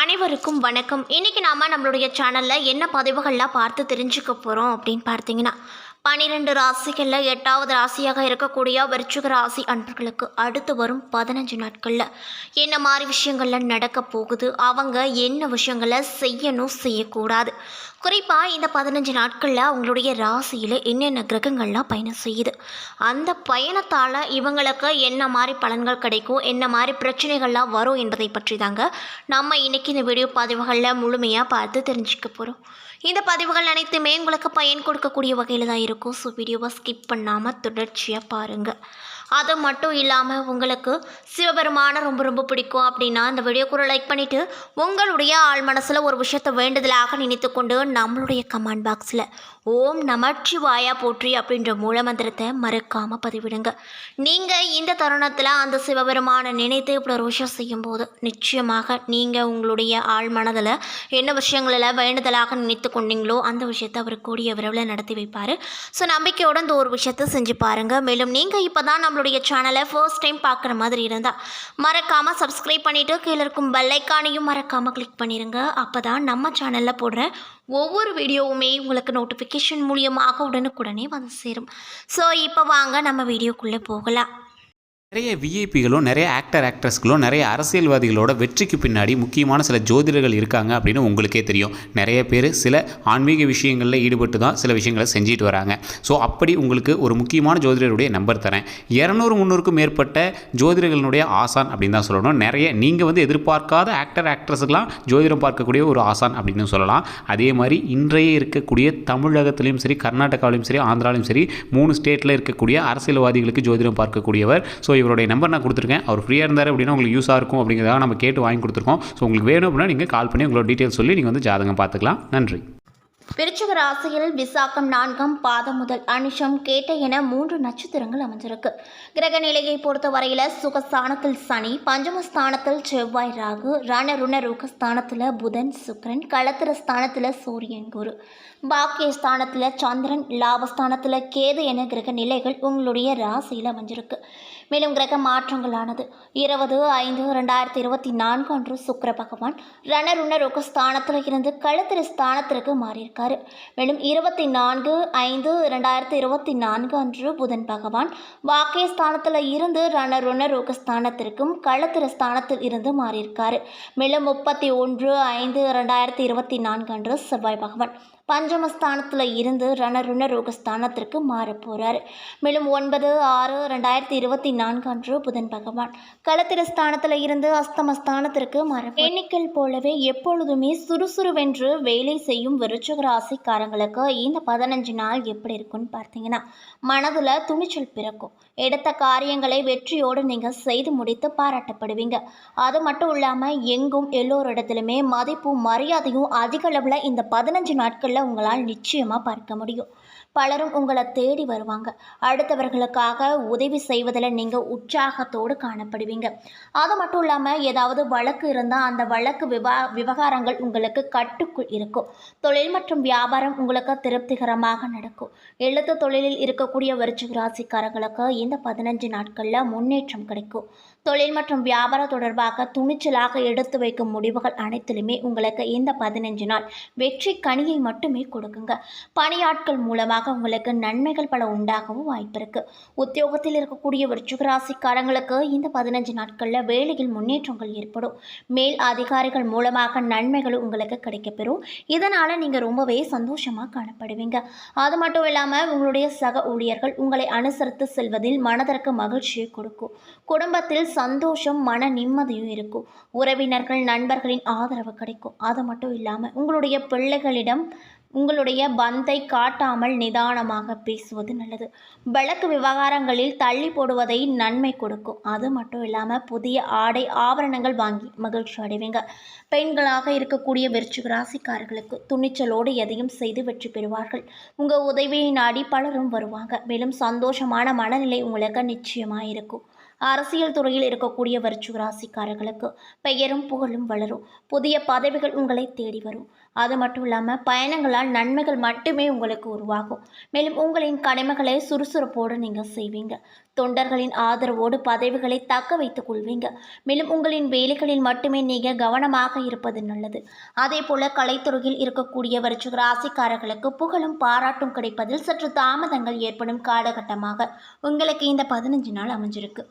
அனைவருக்கும் வணக்கம். இன்றைக்கி நாம் நம்மளுடைய சேனலில் என்ன பதிவுகள்லாம் பார்த்து தெரிஞ்சுக்க போகிறோம் அப்படின்னு பார்த்தீங்கன்னா, 12 ராசிகளில் 8வது ராசியாக இருக்கக்கூடிய விருச்சிக ராசி அன்பர்களுக்கு அடுத்து வரும் 15 நாட்களில் என்ன மாதிரி விஷயங்கள்லாம் நடக்க போகுது, அவங்க என்ன விஷயங்களை செய்யணும் செய்யக்கூடாது, குறிப்பாக இந்த 15 நாட்களில் அவங்களுடைய ராசியில் என்னென்ன கிரகங்கள்லாம் பயணம் செய்யுது, அந்த பயணத்தால் இவங்களுக்கு என்ன மாதிரி பலன்கள் கிடைக்கும், என்ன மாதிரி பிரச்சனைகள்லாம் வரும் என்பதை பற்றி தாங்க நம்ம இன்றைக்கி இந்த வீடியோ பதிவுகளில் முழுமையாக பார்த்து தெரிஞ்சுக்க போகிறோம். இந்த பதிவுகள் அனைத்துமே உங்களுக்கு பயன் கொடுக்கக்கூடிய வகையில் தான் இருக்கும். ஸோ வீடியோவை ஸ்கிப் பண்ணாமல் தொடர்ச்சியாக பாருங்கள். அது மட்டும் இல்லாமல் உங்களுக்கு சிவபெருமானை ரொம்ப ரொம்ப பிடிக்கும் அப்படின்னா இந்த வீடியோக்கு ஒரு லைக் பண்ணிவிட்டு உங்களுடைய ஆள் மனசில் ஒரு விஷயத்தை வேண்டுதலாக நினைத்து கொண்டு நம்மளுடைய கமெண்ட் பாக்ஸில் ஓம் நமச்சிவாயா போற்றி அப்படின்ற மூலமந்திரத்தை மறக்காமல் பதிவிடுங்க. நீங்கள் இந்த தருணத்தில் அந்த சிவபெருமானை நினைத்து இப்படி ஒரு விஷயம் செய்யும்போது நிச்சயமாக நீங்கள் உங்களுடைய ஆள் மனதில் என்ன விஷயங்களில் வேண்டுதலாக நினைத்து கொண்டீங்களோ அந்த விஷயத்தை அவர் கூடிய விரைவில் நடத்தி வைப்பார். ஸோ நம்பிக்கையோடு இந்த ஒரு விஷயத்தை செஞ்சு பாருங்கள். மேலும் நீங்கள் இப்போ தான் நம்மளுடைய சேனலை ஃபர்ஸ்ட் டைம் பார்க்குற மாதிரி இருந்தால் மறக்காமல் சப்ஸ்கிரைப் பண்ணிவிட்டு கீழே இருக்கும் பெல் ஐக்கானையும் மறக்காமல் கிளிக் பண்ணிடுங்க. அப்போ தான் நம்ம சேனலில் போடுற ஒவ்வொரு வீடியோவுமே உங்களுக்கு நோட்டிஃபிகேஷன் மூலியமாக உடனுக்குடனே வந்து சேரும். ஸோ இப்போ வாங்க நம்ம வீடியோக்குள்ளே போகலாம். நிறைய விஐபிகளும் நிறைய ஆக்ட்ரஸ்களும் நிறைய அரசியல்வாதிகளோட வெற்றிக்கு பின்னாடி முக்கியமான சில ஜோதிடர்கள் இருக்காங்க அப்படின்னு உங்களுக்கே தெரியும். நிறைய பேர் சில ஆன்மீக விஷயங்களில் ஈடுபட்டு தான் சில விஷயங்களை செஞ்சுட்டு வராங்க. ஸோ அப்படி உங்களுக்கு ஒரு முக்கியமான ஜோதிடருடைய நம்பர் தரேன். 200-300க்கும் மேற்பட்ட ஜோதிடர்களுடைய ஆசான் அப்படின்னு தான் சொல்லணும். நிறைய நீங்கள் எதிர்பார்க்காத ஆக்ட்ரஸ்லாம் ஜோதிடம் பார்க்கக்கூடிய ஒரு ஆசான் அப்படின்னு சொல்லலாம். அதே மாதிரி இன்றைய இருக்கக்கூடிய தமிழகத்திலையும் சரி, கர்நாடகாவிலையும் சரி, ஆந்திராவிலையும் சரி, 3 ஸ்டேட்டில் இருக்கக்கூடிய அரசியல்வாதிகளுக்கு ஜோதிடம் பார்க்கக்கூடியவர். ஸோ இவருடைய நம்பர் நான் கொடுத்துருக்கேன். அவர் ஃப்ரீயாக இருந்தார் அப்படின்னா உங்களுக்கு யூஸாக இருக்கும் அப்படிங்கிறதாக நம்ம கேட்டு வாங்கி கொடுத்துருக்கோம். ஸோ உங்களுக்கு வேணும் அப்படின்னா நீங்கள் கால் பண்ணி உங்களோட டீட்டெயில்ஸ் சொல்லி நீங்கள் ஜாதகம் பார்த்துக்கலாம். நன்றி. விருச்சிக ராசியில் விசாகம் 4ஆம் பாதம் முதல் அனிஷம் கேட்டை என 3 நட்சத்திரங்கள் அமைஞ்சிருக்கு. கிரக நிலையை பொறுத்த வரையில் சுகஸ்தானத்தில் சனி, பஞ்சமஸ்தானத்தில் செவ்வாய் ராகு, ரணருண ருகஸ்தானத்தில் புதன் சுக்கிரன், களத்திர ஸ்தானத்தில் சூரியன் குரு, பாக்கியஸ்தானத்தில் சந்திரன், லாபஸ்தானத்தில் கேது என கிரக நிலைகள் உங்களுடைய ராசியில் அமைஞ்சிருக்கு. மேலும் கிரக மாற்றங்களானது 20/5/2024 அன்று சுக்கிர பகவான் ரணருண ருகஸ்தானத்தில் இருந்து களத்திர ஸ்தானத்திற்கு மாறியிருக்காரு. மேலும் 24/5/2024 அன்று புதன் பகவான் வாக்கியஸ்தானத்தில் இருந்து ரணருண ருகஸ்தானத்திற்கும் களத்திர ஸ்தானத்தில் இருந்து மாறியிருக்காரு. மேலும் 31/5/2024 அன்று செவ்வாய் பகவான் பஞ்சமஸ்தானத்தில் இருந்து ரணருண ரோகஸ்தானத்திற்கு மாறப்போகிறார். மேலும் 9/6/2024 அன்று புதன் பகவான் களத்திரஸ்தானத்தில் இருந்து அஸ்தமஸ்தானத்திற்கு மாற. எண்ணிக்கல் போலவே எப்பொழுதுமே சுறுசுறுவென்று வேலை செய்யும் விருச்சிக ராசிக்காரங்களுக்கு இந்த 15 நாள் எப்படி இருக்குன்னு பார்த்தீங்கன்னா, மனதில் துணிச்சல் பிறக்கும். எடுத்த காரியங்களை வெற்றியோடு நீங்கள் செய்து முடித்து பாராட்டப்படுவீங்க. அது மட்டும் இல்லாமல் எங்கும் எல்லோரிடத்திலுமே மதிப்பும் மரியாதையும் அதிக அளவில் இந்த 15 நாட்களில் உங்களால் நிச்சயமாக பார்க்க முடியும். பலரும் உங்களை தேடி வருவாங்க. அடுத்தவர்களுக்காக உதவி செய்வதில் நீங்கள் உற்சாகத்தோடு காணப்படுவீங்க. அது மட்டும் இல்லாமல் ஏதாவது வழக்கு இருந்தால் அந்த வழக்கு விவகாரங்கள் உங்களுக்கு கட்டுக்குள் இருக்கும். தொழில் மற்றும் வியாபாரம் உங்களுக்கு திருப்திகரமாக நடக்கும். எழுத்து தொழிலில் இருக்கக்கூடிய விருச்சிக ராசிக்காரர்களுக்கு இந்த 15 நாட்களில் முன்னேற்றம் கிடைக்கும். தொழில் மற்றும் வியாபாரம் தொடர்பாக துணிச்சலாக எடுத்து வைக்கும் முடிவுகள் அனைத்திலுமே உங்களுக்கு இந்த 15 நாள் வெற்றி கனியை மட்டுமே கொடுக்குங்க. பணியாட்கள் மூலமாக உங்களுக்கு நன்மைகள் பல உண்டாகவும் வாய்ப்பு இருக்கு. உத்தியோகத்தில் இருக்கக்கூடிய விருச்சிக ராசிக்காரங்களுக்கு இந்த 15 நாட்களில் வேலையில் முன்னேற்றங்கள் ஏற்படும். மேல் அதிகாரிகள் மூலமாக நன்மைகள் உங்களுக்கு கிடைக்கப்பெறும். இதனால் நீங்கள் ரொம்பவே சந்தோஷமாக காணப்படுவீங்க. அது மட்டும் இல்லாமல் உங்களுடைய சக ஊழியர்கள் உங்களை அனுசரித்து செல்வதில் மனதிற்கு மகிழ்ச்சியை கொடுக்கும். குடும்பத்தில் சந்தோஷம், மன நிம்மதியும் இருக்கும். உறவினர்கள், நண்பர்களின் ஆதரவு கிடைக்கும். அது மட்டும் இல்லாமல் உங்களுடைய பிள்ளைகளிடம் உங்களுடைய பந்தை காட்டாமல் நிதானமாக பேசுவது நல்லது. வழக்கு விவகாரங்களில் தள்ளி போடுவதை நன்மை கொடுக்கும். அது மட்டும் இல்லாமல் புதிய ஆடை ஆபரணங்கள் வாங்கி மகிழ்ச்சி அடைவீங்க. பெண்களாக இருக்கக்கூடிய விருச்சிக ராசிக்காரர்களுக்கு துணிச்சலோடு எதையும் செய்து வெற்றி பெறுவார்கள். உங்கள் உதவியை நாடி பலரும் வருவாங்க. மேலும் சந்தோஷமான மனநிலை உங்களுக்கு நிச்சயமாக இருக்கும். அரசியல் துறையில் இருக்கக்கூடிய விருச்சிக ராசிக்காரர்களுக்கு பெயரும் புகழும் வளரும். புதிய பதவிகள் உங்களை தேடி வரும். அது மட்டும் இல்லாமல் பயணங்களால் நன்மைகள் மட்டுமே உங்களுக்கு உருவாகும். மேலும் உங்களின் கடமைகளை சுறுசுறுப்போடு நீங்கள் செய்வீங்க. தொண்டர்களின் ஆதரவோடு பதவிகளை தக்க வைத்துக் கொள்வீங்க. மேலும் உங்களின் வேலைகளில் மட்டுமே நீங்கள் கவனமாக இருப்பது நல்லது. அதே போல கலைத்துறையில் இருக்கக்கூடிய விருச்சிக ராசிக்காரர்களுக்கு புகழும் பாராட்டும் கிடைப்பதில் சற்று தாமதங்கள் ஏற்படும் காலகட்டமாக உங்களுக்கு இந்த 15 நாள் அமைஞ்சிருக்கு.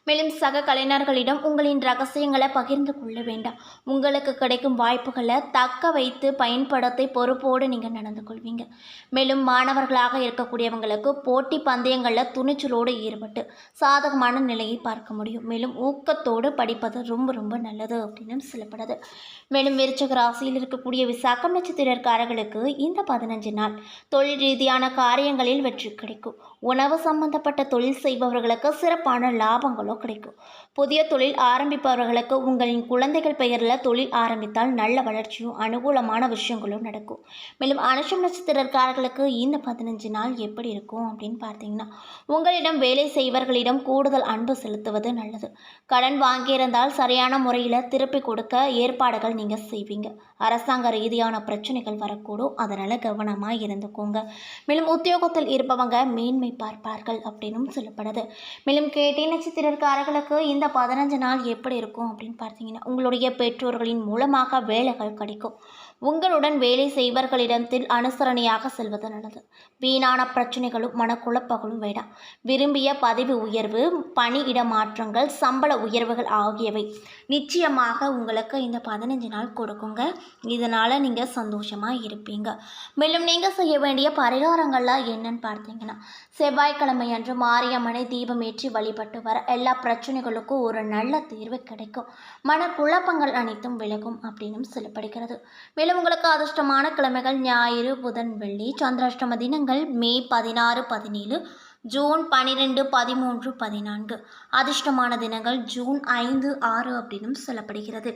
மேலும் சக கலைஞர்களிடம் உங்களின் ரகசியங்களை பகிர்ந்து கொள்ள வேண்டாம். உங்களுக்கு கிடைக்கும் வாய்ப்புகளை தக்க வைத்து பயன்படுத்தி பொறுப்போடு நீங்கள் நடந்து கொள்வீங்க. மேலும் மாணவர்களாக இருக்கக்கூடியவங்களுக்கு போட்டி பந்தயங்களில் துணிச்சலோடு ஈடுபட்டு சாதகமான நிலையை பார்க்க முடியும். மேலும் ஊக்கத்தோடு படிப்பது ரொம்ப ரொம்ப நல்லது அப்படின்னு சொல்லப்படுது. மேலும் விருச்சிக ராசியில் இருக்கக்கூடிய விசாகம் நட்சத்திரக்காரர்களுக்கு இந்த 15 நாள் தொழில் ரீதியான காரியங்களில் வெற்றி கிடைக்கும். உணவு சம்பந்தப்பட்ட தொழில் செய்பவர்களுக்கு சிறப்பான லாபங்களும் கிடைக்கும். புதிய தொழில் ஆரம்பிப்பவர்களுக்கு உங்களின் குழந்தைகள் பெயரில் தொழில் ஆரம்பித்தால் நல்ல வளர்ச்சியும் அனுகூலமான விஷயங்களும் நடக்கும். மேலும் அனுஷம் நட்சத்திரக்காரர்களுக்கு இந்த 15 நாள் எப்படி இருக்கும் அப்படின்னு பார்த்தீங்கன்னா, உங்களிடம் வேலை செய்வர்களிடம் கூடுதல் அன்பு செலுத்துவது நல்லது. கடன் வாங்கியிருந்தால் சரியான முறையில் திருப்பி கொடுக்க ஏற்பாடுகள் நீங்கள் செய்வீங்க. அரசாங்க ரீதியான பிரச்சனைகள் வரக்கூடும், அதனால் கவனமாக இருந்துக்கோங்க. மேலும் உத்தியோகத்தில் இருப்பவங்க மேன்மை பார்ப்பார்கள் அப்படின்னும் சொல்லப்படுது. மேலும் கேட்டை நட்சத்திரக்காரர்களுக்கு இந்த 15 நாள் எப்படி இருக்கும் அப்படின்னு பார்த்தீங்கன்னா, உங்களுடைய பெற்றோர்களின் மூலமாக வேலைகள் கிடைக்கும். உங்களுடன் வேலை செய்வர்களிடத்தில் அனுசரணையாக செல்வது நல்லது. வீணான பிரச்சனைகளும் மனக்குழப்பங்களும் வேண்டாம். விரும்பிய பதவி உயர்வு, பணி இடமாற்றங்கள், சம்பள உயர்வுகள் ஆகியவை நிச்சயமாக உங்களுக்கு இந்த 15 நாள் கொடுக்குங்க. இதனால் நீங்கள் சந்தோஷமாக இருப்பீங்க. மேலும் நீங்கள் செய்ய வேண்டிய பரிகாரங்கள்லாம் என்னன்னு பார்த்தீங்கன்னா, செவ்வாய்க்கிழமை அன்று மாரியம்மனை தீபம் ஏற்றி வழிபட்டு வர எல்லா பிரச்சனைகளுக்கும் ஒரு நல்ல தீர்வு கிடைக்கும். மனக்குழப்பங்கள் அனைத்தும் விலகும் அப்படின்னு சொல்லப்படுகிறது. மேலும் உங்களுக்கு அதிர்ஷ்டமான கிழமைகள் ஞாயிறு, புதன், வெள்ளி. சந்திராஷ்டம தினங்கள் மே 16, 17, ஜூன் 12, 13, 14. அதிர்ஷ்டமான தினங்கள் ஜூன் 5, 6 அப்படின்னு சொல்லப்படுகிறது.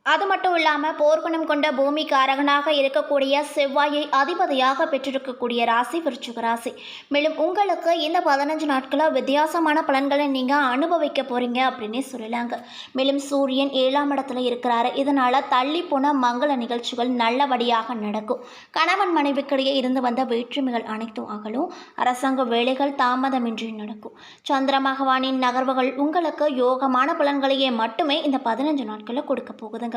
அது மட்டும் இல்லாமல் போர்க்குணம் கொண்ட பூமிக்காரகனாக இருக்கக்கூடிய செவ்வாயை அதிபதியாக பெற்றிருக்கக்கூடிய ராசி விருச்சிக ராசி. மேலும் உங்களுக்கு இந்த 15 நாட்களாக வித்தியாசமான பலன்களை நீங்கள் அனுபவிக்க போகிறீங்க அப்படின்னே சொல்லலாங்க. மேலும் சூரியன் 7ஆம் இடத்துல இருக்கிறாரு. இதனால் தள்ளி போன மங்கள நிகழ்ச்சிகள் நல்லபடியாக நடக்கும். கணவன் மனைவிக்கிடையே இருந்து வந்த வேற்றுமைகள் அனைத்தும் அகலும். அரசாங்க வேலைகள் தாமதமின்றி நடக்கும். சந்திர பகவானின் நகர்வுகள் உங்களுக்கு யோகமான பலன்களையே மட்டுமே இந்த 15 நாட்களில் கொடுக்க போகுதுங்க.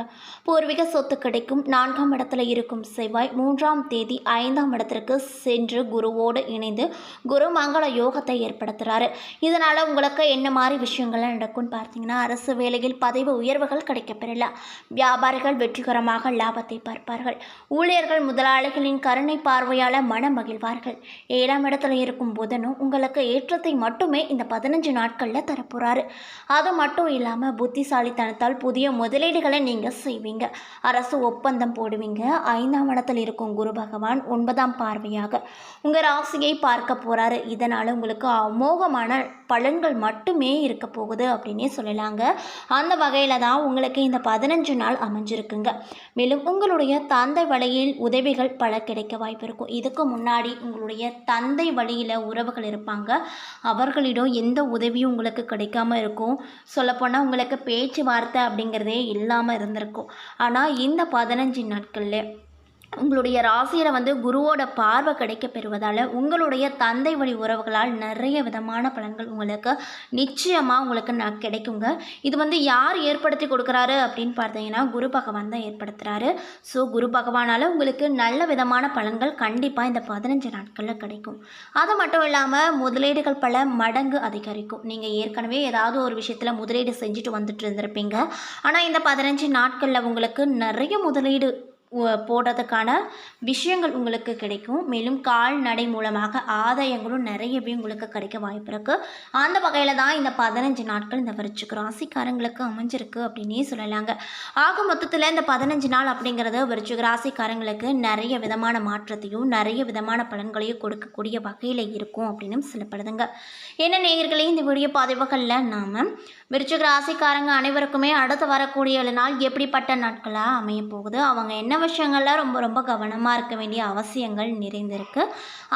பூர்வீக சொத்து கிடைக்கும். 4ஆம் இடத்துல இருக்கும் செவ்வாய் 3ஆம் தேதி 5ஆம் இடத்திற்கு சென்று குருவோடு இணைந்து குரு மங்கள யோகத்தை ஏற்படுத்துகிறாரு. இதனால் உங்களுக்கு என்ன மாதிரி விஷயங்கள்லாம் நடக்கும்னு பார்த்தீங்கன்னா, அரசு வேலையில் பதவி உயர்வுகள் கிடைக்கப்பெறலாம். வியாபாரிகள் வெற்றிகரமாக லாபத்தை பார்ப்பார்கள். ஊழியர்கள் முதலாளிகளின் கருணை பார்வையால் மனம் மகிழ்வார்கள். 7ஆம் இடத்துல இருக்கும் புதனும் உங்களுக்கு ஏற்றத்தை மட்டுமே இந்த 15 நாட்களில் தரப்போகிறாரு. அது மட்டும் இல்லாமல் புத்திசாலித்தனத்தால் புதிய முதலீடுகளை நீங்கள் செய்வீங்க. அரசு ஒப்பந்தம் போடுவீங்க. 5ஆம் இடத்தில் இருக்கும் குரு பகவான் 9ஆம் பார்வையாக உங்கள் ராசியை பார்க்க போகிறாரு. இதனால் உங்களுக்கு அமோகமான பலன்கள் மட்டுமே இருக்க போகுது அப்படின்னே சொல்லலாங்க. அந்த வகையில் தான் உங்களுக்கு இந்த 15 நாள் அமைஞ்சிருக்குங்க. மேலும் உங்களுடைய தந்தை வழியில் உதவிகள் பல கிடைக்க வாய்ப்பு இருக்கும். இதுக்கு முன்னாடி உங்களுடைய தந்தை வழியில் உறவுகள் இருப்பாங்க. அவர்களிடம் எந்த உதவியும் உங்களுக்கு கிடைக்காம இருக்கும். சொல்லப்போனால் உங்களுக்கு பேச்சுவார்த்தை அப்படிங்கிறதே இல்லாமல் இருந்திருக்கும். ஆனால் இந்த 15 நாட்களில் உங்களுடைய ராசியில் குருவோட பார்வை கிடைக்க பெறுவதால் உங்களுடைய தந்தை வழி உறவுகளால் நிறைய விதமான பலன்கள் உங்களுக்கு நிச்சயமாக உங்களுக்கு கிடைக்குங்க. இது யார் ஏற்படுத்தி கொடுக்குறாரு அப்படின்னு பார்த்தீங்கன்னா, குரு பகவான் தான் ஏற்படுத்துகிறாரு. ஸோ குரு பகவானால் உங்களுக்கு நல்ல விதமான பலன்கள் கண்டிப்பாக இந்த 15 நாட்களில் கிடைக்கும். அது மட்டும் இல்லாமல் முதலீடுகள் பல மடங்கு அதிகரிக்கும். நீங்கள் ஏற்கனவே ஏதாவது ஒரு விஷயத்தில் முதலீடு செஞ்சுட்டு வந்துட்டு இருந்திருப்பீங்க. ஆனால் இந்த 15 நாட்களில் உங்களுக்கு நிறைய முதலீடு போடுறதுக்கான விஷயங்கள் உங்களுக்கு கிடைக்கும். மேலும் கால்நடை மூலமாக ஆதாயங்களும் நிறையவே உங்களுக்கு கிடைக்க வாய்ப்பு இருக்குது. அந்த வகையில் தான் இந்த 15 நாட்கள் இந்த விருச்சிக ராசிக்காரங்களுக்கு அமைஞ்சிருக்கு அப்படின்னே சொல்லலாங்க. ஆக மொத்தத்தில் இந்த 15 நாள் அப்படிங்கிறது விருச்சிக ராசிக்காரங்களுக்கு நிறைய விதமான மாற்றத்தையும் நிறைய விதமான பலன்களையும் கொடுக்கக்கூடிய வகையில் இருக்கும் அப்படின்னு சொல்லப்படுதுங்க. என்ன நேயர்களே, இந்த வீடியோ பதிவுகளில் நாம் விருச்சிக ராசிக்காரங்க அனைவருக்குமே அடுத்து வரக்கூடிய 7 நாள் எப்படிப்பட்ட நாட்களாக அமைய போகுது, அவங்க என்ன விஷயங்கள்ல ரொம்ப ரொம்ப கவனமாக இருக்க வேண்டிய அவசியங்கள் நிறைந்திருக்கு,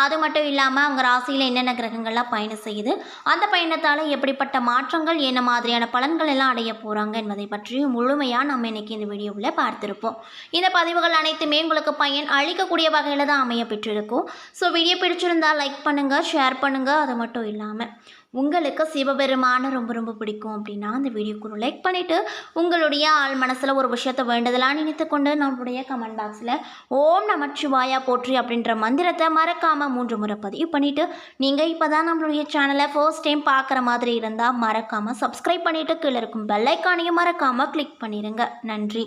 அது மட்டும் இல்லாமல் அவங்க ராசியில் என்னென்ன கிரகங்கள்லாம் பயணம் செய்யுது, அந்த பயணத்தால் எப்படிப்பட்ட மாற்றங்கள் என்ன மாதிரியான பலன்கள் எல்லாம் அடைய போகிறாங்க என்பதை பற்றி முழுமையாக நம்ம இன்னைக்கு இந்த வீடியோவில் பார்த்துருப்போம். இந்த பதிவுகள் அனைத்துமே உங்களுக்கு பயன் அளிக்கக்கூடிய வகையில் தான் அமைய பெற்றிருக்கும். ஸோ வீடியோ பிடிச்சிருந்தால் லைக் பண்ணுங்கள், ஷேர் பண்ணுங்கள். அது மட்டும் இல்லாமல் உங்களுக்கு சிவபெருமானை ரொம்ப ரொம்ப பிடிக்கும் அப்படின்னா அந்த வீடியோக்கு ஒரு லைக் பண்ணிவிட்டு உங்களுடைய ஆள் மனசில் ஒரு விஷயத்தை வேண்டதெல்லாம் நினைத்து கொண்டு நம்மளுடைய கமெண்ட் பாக்ஸில் ஓம் நமச்சிவாயா போற்றி அப்படின்ற மந்திரத்தை மறக்காமல் 3 முறை பதிவு பண்ணிவிட்டு, நீங்கள் இப்போ தான் நம்மளுடைய சேனலை ஃபர்ஸ்ட் டைம் பார்க்குற மாதிரி இருந்தால் மறக்காமல் சப்ஸ்கிரைப் பண்ணிவிட்டு கீழே இருக்கும் பெல் ஐக்கானையும் மறக்காமல் கிளிக் பண்ணிடுங்க. நன்றி.